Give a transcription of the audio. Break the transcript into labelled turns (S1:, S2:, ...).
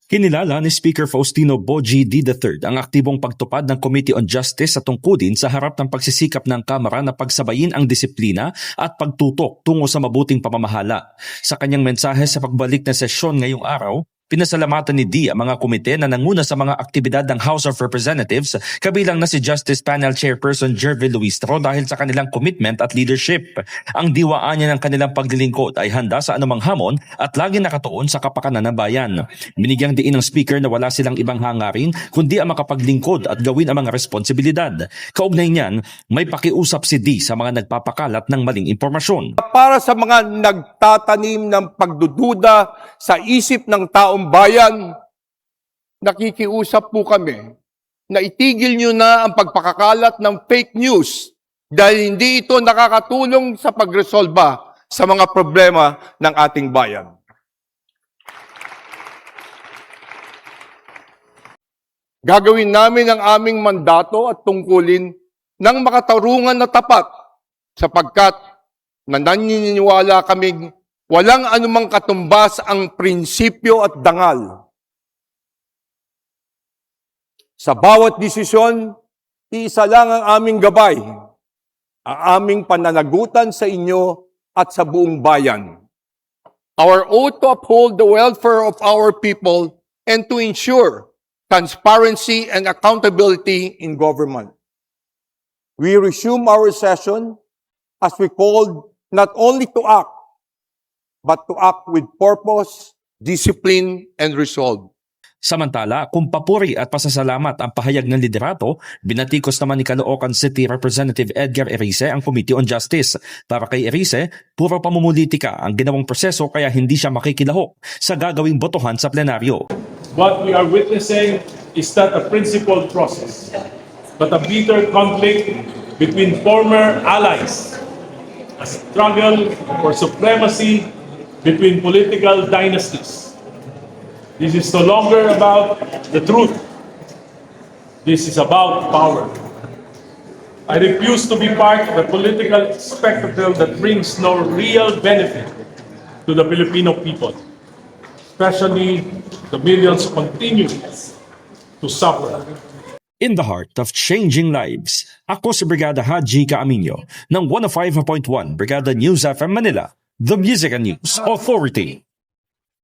S1: Kinilala ni Speaker Faustino Bogie D. III ang aktibong pagtupad ng Committee on Justice sa tungkulin sa harap ng pagsisikap ng Kamara na pagsabayin ang disiplina at pagtutok tungo sa mabuting pamamahala. Sa kanyang mensahe sa pagbalik na sesyon ngayong araw, pinasalamatan ni D ang mga komite na nanguna sa mga aktibidad ng House of Representatives, kabilang na si Justice Panel Chairperson Jervy Luistro dahil sa kanilang commitment at leadership. Ang diwaan niya ng kanilang paglilingkod ay handa sa anumang hamon at lagi nakatuon sa kapakanan ng bayan. Binigyang diin ng Speaker na wala silang ibang hangarin kundi ang makapaglingkod at gawin ang mga responsibilidad. Kaugnay niyan, may pakiusap si D sa mga nagpapakalat ng maling impormasyon.
S2: Para sa mga nagtatanim ng pagdududa sa isip ng taong bayan, nakikiusap po kami na itigil nyo na ang pagpakakalat ng fake news dahil hindi ito nakakatulong sa pagresolba sa mga problema ng ating bayan. Gagawin namin ang aming mandato at tungkulin ng makatarungan na tapat sapagkat naniniwala kaming walang anumang katumbas ang prinsipyo at dangal. Sa bawat desisyon, iisa lang ang aming gabay, ang aming pananagutan sa inyo at sa buong bayan. Our oath to uphold the welfare of our people and to ensure transparency and accountability in government. We resume our session as we called not only to act, but to act with purpose, discipline, and resolve.
S1: Samantala, kung papuri at pasasalamat ang pahayag ng liderato, binatikos naman ni Caloocan City Representative Edgar Erice ang Committee on Justice. Para kay Erice, puro pamumulitika ang ginawang proseso kaya hindi siya makikilahok sa gagawing botohan sa plenaryo.
S3: What we are witnessing is not a principled process, but a bitter conflict between former allies, a struggle for supremacy between political dynasties. This is no longer about the truth. This is about power. I refuse to be part of a political spectacle that brings no real benefit to the Filipino people, especially the millions who continue to suffer.
S1: In the heart of changing lives, ako si Brigada Haji Caaminio ng 105.1 Brigada News FM Manila, the Music and News Authority.